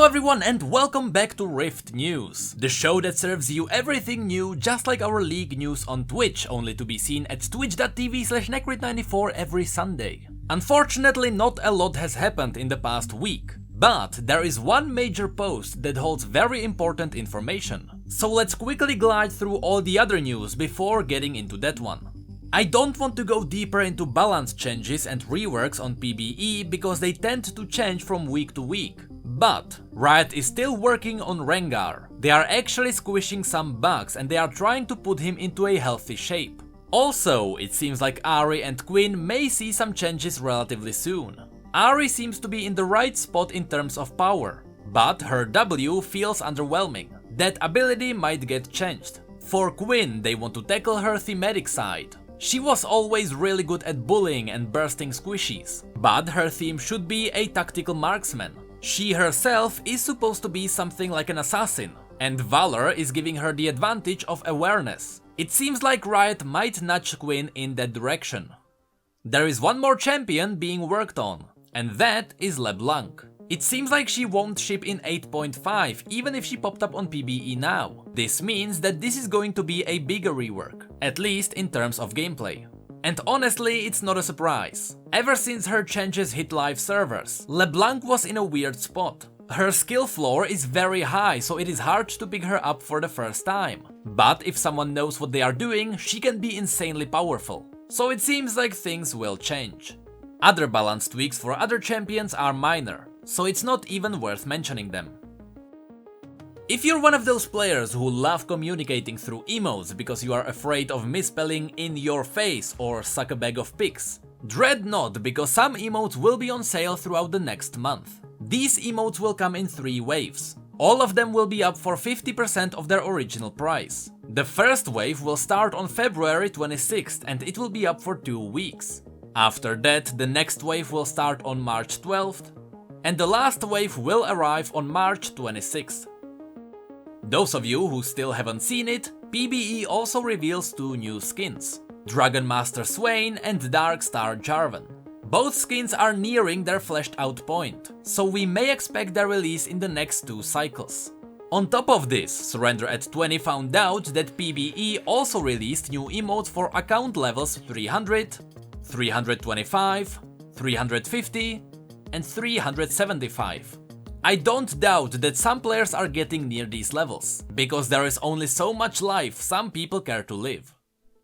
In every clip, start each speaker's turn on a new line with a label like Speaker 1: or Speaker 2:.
Speaker 1: everyone and welcome back to Rift News, the show that serves you everything new just like our league news on Twitch, only to be seen at twitch.tv/Necrit94 every Sunday. Unfortunately, not a lot has happened in the past week, but there is one major post that holds very important information. So let's quickly glide through all the other news before getting into that one. I don't want to go deeper into balance changes and reworks on PBE because they tend to change from week to week. But Riot is still working on Rengar. They are actually squishing some bugs and they are trying to put him into a healthy shape. Also, it seems like Ahri and Quinn may see some changes relatively soon. Ahri seems to be in the right spot in terms of power, but her W feels underwhelming. That ability might get changed. For Quinn, they want to tackle her thematic side. She was always really good at bullying and bursting squishies, but her theme should be a tactical marksman. She herself is supposed to be something like an assassin, and Valor is giving her the advantage of awareness. It seems like Riot might nudge Quinn in that direction. There is one more champion being worked on, and that is LeBlanc. It seems like she won't ship in 8.5 even if she popped up on PBE now. This means that this is going to be a bigger rework, at least in terms of gameplay. And honestly, it's not a surprise. Ever since her changes hit live servers, LeBlanc was in a weird spot. Her skill floor is very high, so it is hard to pick her up for the first time. But if someone knows what they are doing, she can be insanely powerful. So it seems like things will change. Other balance tweaks for other champions are minor, so it's not even worth mentioning them. If you're one of those players who love communicating through emotes because you are afraid of misspelling "in your face" or "suck a bag of pigs", dread not, because some emotes will be on sale throughout the next month. These emotes will come in 3 waves. All of them will be up for 50% of their original price. The first wave will start on February 26th and it will be up for 2 weeks. After that, the next wave will start on March 12th, and the last wave will arrive on March 26th. Those of you who still haven't seen it, PBE also reveals 2 new skins, Dragon Master Swain and Dark Star Jarvan. Both skins are nearing their fleshed out point, so we may expect their release in the next 2 cycles. On top of this, Surrender at 20 found out that PBE also released new emotes for account levels 300, 325, 350 and 375. I don't doubt that some players are getting near these levels, because there is only so much life some people care to live.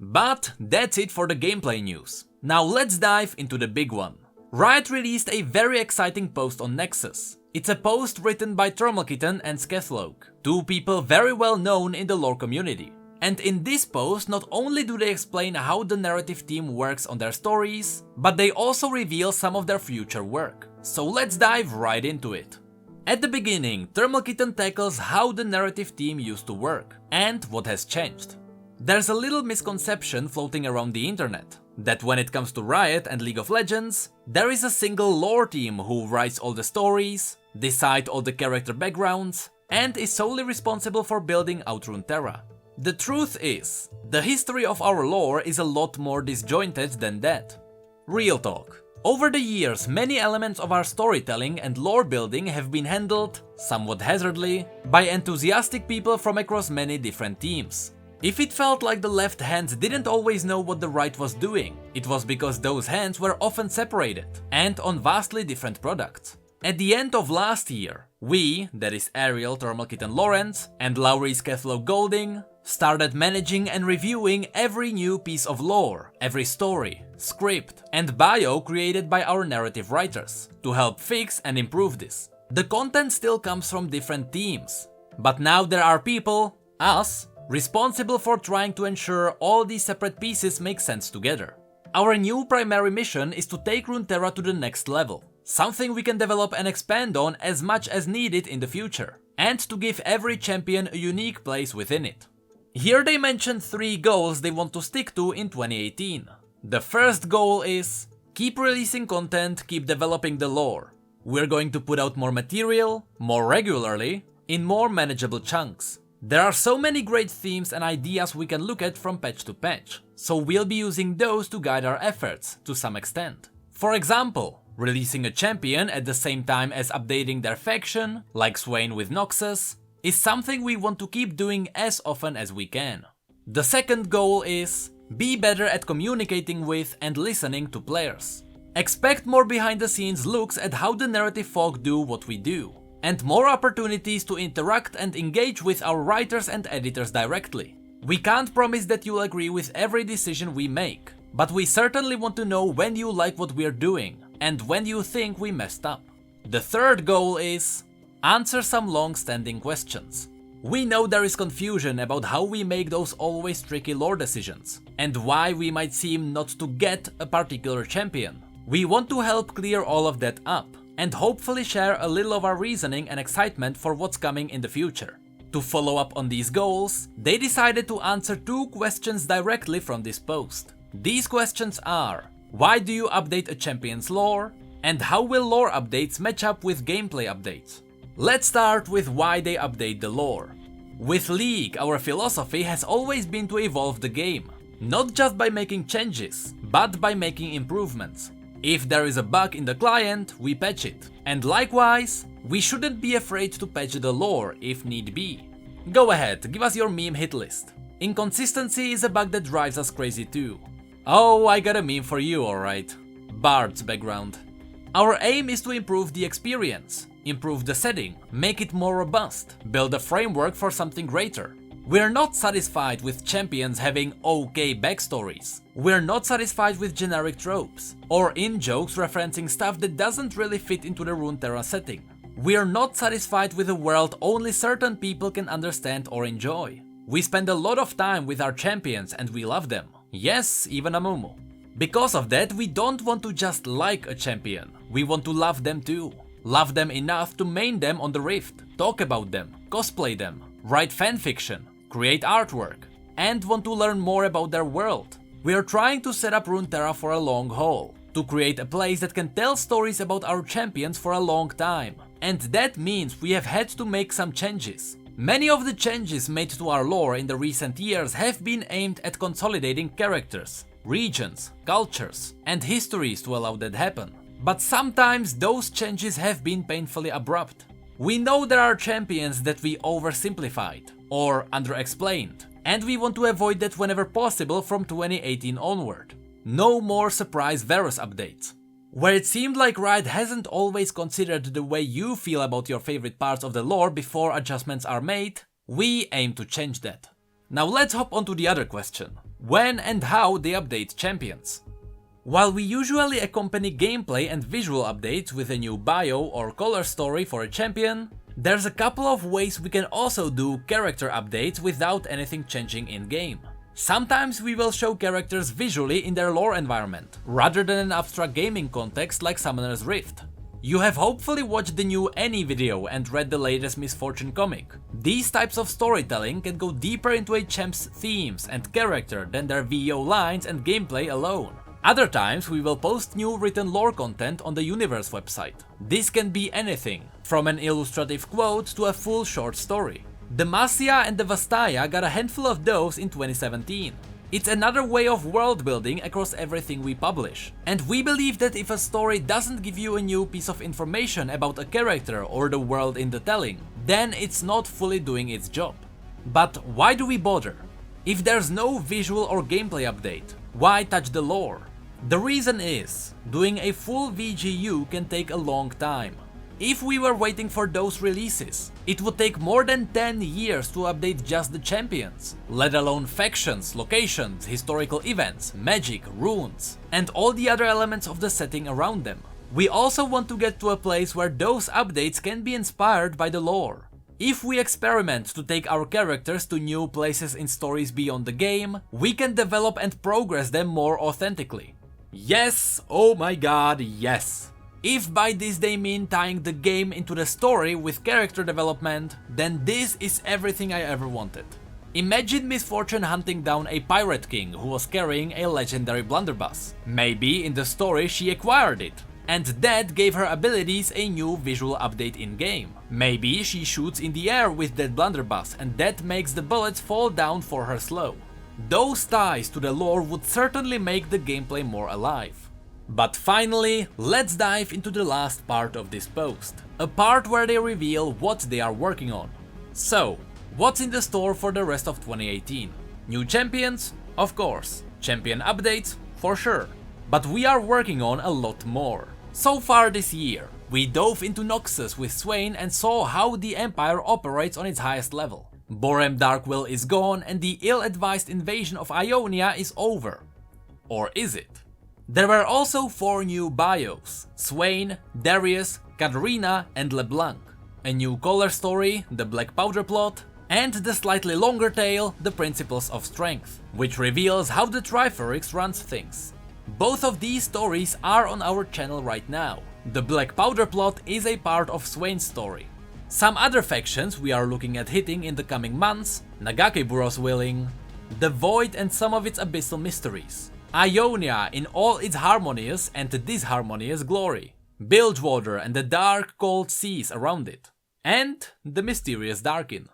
Speaker 1: But that's it for the gameplay news. Now let's dive into the big one. Riot released a very exciting post on Nexus. It's a post written by Thermalkitten and Skethloke, 2 people very well known in the lore community. And in this post, not only do they explain how the narrative team works on their stories, but they also reveal some of their future work. So let's dive right into it. At the beginning, Thermalkitten tackles how the narrative team used to work, and what has changed. There's a little misconception floating around the internet, that when it comes to Riot and League of Legends, there is a single lore team who writes all the stories, decide all the character backgrounds, and is solely responsible for building out Runeterra. The truth is, the history of our lore is a lot more disjointed than that. Real talk. Over the years, many elements of our storytelling and lore building have been handled, somewhat hazardly, by enthusiastic people from across many different teams. If it felt like the left hand didn't always know what the right was doing, it was because those hands were often separated, and on vastly different products. At the end of last year, we, that is Ariel, Thermalkitten Lawrence, and Lowry Skethloke Golding, started managing and reviewing every new piece of lore, every story, script, and bio created by our narrative writers, to help fix and improve this. The content still comes from different teams, but now there are people, us, responsible for trying to ensure all these separate pieces make sense together. Our new primary mission is to take Runeterra to the next level, something we can develop and expand on as much as needed in the future, and to give every champion a unique place within it. Here they mention 3 goals they want to stick to in 2018. The first goal is keep releasing content, keep developing the lore. We're going to put out more material, more regularly, in more manageable chunks. There are so many great themes and ideas we can look at from patch to patch, so we'll be using those to guide our efforts to some extent. For example, Releasing a champion at the same time as updating their faction, like Swain with Noxus, is something we want to keep doing as often as we can. The second goal is be better at communicating with and listening to players. Expect more behind the scenes looks at how the narrative folk do what we do, and more opportunities to interact and engage with our writers and editors directly. We can't promise that you'll agree with every decision we make, but we certainly want to know when you like what we're doing and when you think we messed up. The third goal is answer some long-standing questions. We know there is confusion about how we make those always tricky lore decisions, and why we might seem not to get a particular champion. We want to help clear all of that up, and hopefully share a little of our reasoning and excitement for what's coming in the future. To follow up on these goals, they decided to answer 2 questions directly from this post. These questions are: why do you update a champion's lore? And how will lore updates match up with gameplay updates? Let's start with why they update the lore. With League, our philosophy has always been to evolve the game, not just by making changes, but by making improvements. If there is a bug in the client, we patch it. And likewise, we shouldn't be afraid to patch the lore if need be. Go ahead, give us your meme hit list. Inconsistency is a bug that drives us crazy too. Oh, I got a meme for you, alright. Bard's background. Our aim is to improve the experience, improve the setting, make it more robust, build a framework for something greater. We're not satisfied with champions having okay backstories. We're not satisfied with generic tropes, or in-jokes referencing stuff that doesn't really fit into the Runeterra setting. We're not satisfied with a world only certain people can understand or enjoy. We spend a lot of time with our champions and we love them. Yes, even Amumu. Because of that, we don't want to just like a champion, we want to love them too. Love them enough to main them on the Rift, talk about them, cosplay them, write fanfiction, create artwork, and want to learn more about their world. We are trying to set up Runeterra for a long haul, to create a place that can tell stories about our champions for a long time. And that means we have had to make some changes. Many of the changes made to our lore in the recent years have been aimed at consolidating characters, regions, cultures, and histories to allow that happen. But sometimes those changes have been painfully abrupt. We know there are champions that we oversimplified or underexplained, and we want to avoid that whenever possible from 2018 onward. No more surprise Varus updates. Where it seemed like Riot hasn't always considered the way you feel about your favorite parts of the lore before adjustments are made, we aim to change that. Now let's hop onto the other question. When and how they update champions. While we usually accompany gameplay and visual updates with a new bio or color story for a champion, there's a couple of ways we can also do character updates without anything changing in-game. Sometimes we will show characters visually in their lore environment, rather than an abstract gaming context like Summoner's Rift. You have hopefully watched the new Annie video and read the latest Misfortune comic. These types of storytelling can go deeper into a champ's themes and character than their VO lines and gameplay alone. Other times we will post new written lore content on the Universe website. This can be anything, from an illustrative quote to a full short story. Demacia and Devastaya got a handful of those in 2017. It's another way of world building across everything we publish. And we believe that if a story doesn't give you a new piece of information about a character or the world in the telling, then it's not fully doing its job. But why do we bother? If there's no visual or gameplay update, why touch the lore? The reason is, doing a full VGU can take a long time. If we were waiting for those releases, it would take more than 10 years to update just the champions, let alone factions, locations, historical events, magic, runes, and all the other elements of the setting around them. We also want to get to a place where those updates can be inspired by the lore. If we experiment to take our characters to new places in stories beyond the game, we can develop and progress them more authentically. Yes, oh my god, yes! If by this they mean tying the game into the story with character development, then this is everything I ever wanted. Imagine Misfortune hunting down a pirate king who was carrying a legendary blunderbuss. Maybe in the story she acquired it, and that gave her abilities a new visual update in-game. Maybe she shoots in the air with that blunderbuss and that makes the bullets fall down for her slow. Those ties to the lore would certainly make the gameplay more alive. But finally, let's dive into the last part of this post, a part where they reveal what they are working on. So, what's in the store for the rest of 2018? New champions? Of course. Champion updates? For sure. But we are working on a lot more. So far this year, we dove into Noxus with Swain and saw how the Empire operates on its highest level. Borem Darkwill is gone and the ill-advised invasion of Ionia is over. Or is it? There were also 4 new bios: Swain, Darius, Garena and LeBlanc. A new color story, the Black Powder Plot, and the slightly longer tale, the Principles of Strength, which reveals how the Triferix runs things. Both of these stories are on our channel right now. The Black Powder Plot is a part of Swain's story. Some other factions we are looking at hitting in the coming months: Nagakiburo's Willing, the Void and some of its abyssal mysteries, Ionia in all its harmonious and disharmonious glory, Bilgewater and the dark cold seas around it, and the mysterious Darkin.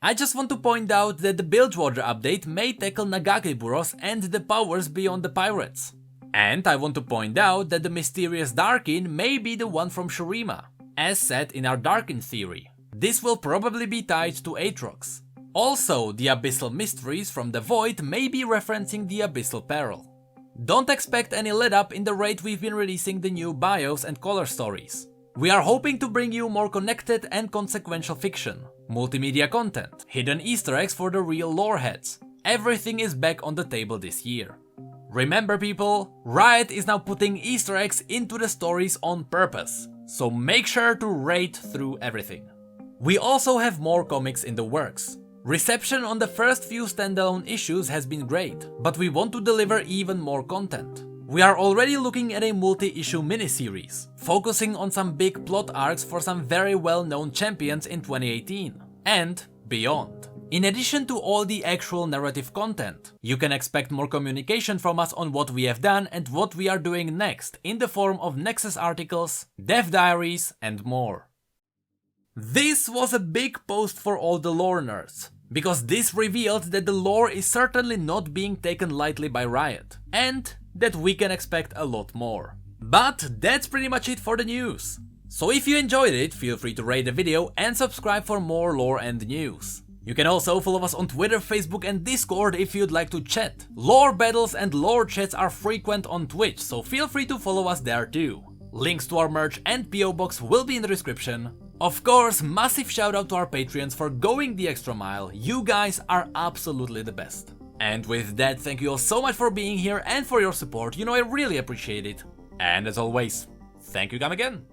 Speaker 1: I just want to point out that the Bilgewater update may tackle Nagakiburos and the powers beyond the pirates. And I want to point out that the mysterious Darkin may be the one from Shurima, as said in our Darkin theory. This will probably be tied to Aatrox. Also, the abyssal mysteries from the Void may be referencing the abyssal peril. Don't expect any let up in the rate we've been releasing the new bios and color stories. We are hoping to bring you more connected and consequential fiction, multimedia content, hidden Easter eggs for the real lore heads. Everything is back on the table this year. Remember people, Riot is now putting Easter eggs into the stories on purpose, so make sure to raid through everything. We also have more comics in the works. Reception on the first few standalone issues has been great, but we want to deliver even more content. We are already looking at a multi-issue miniseries, focusing on some big plot arcs for some very well-known champions in 2018, and beyond. In addition to all the actual narrative content, you can expect more communication from us on what we have done and what we are doing next in the form of Nexus articles, dev diaries and more. This was a big post for all the lore nerds, because this revealed that the lore is certainly not being taken lightly by Riot, and that we can expect a lot more. But that's pretty much it for the news. So if you enjoyed it, feel free to rate the video and subscribe for more lore and news. You can also follow us on Twitter, Facebook and Discord if you'd like to chat. Lore battles and lore chats are frequent on Twitch, so feel free to follow us there too. Links to our merch and P.O.Box will be in the description. Of course, massive shout out to our Patreons for going the extra mile. You guys are absolutely the best. And with that, thank you all so much for being here and for your support. You know, I really appreciate it. And as always, thank you, come again.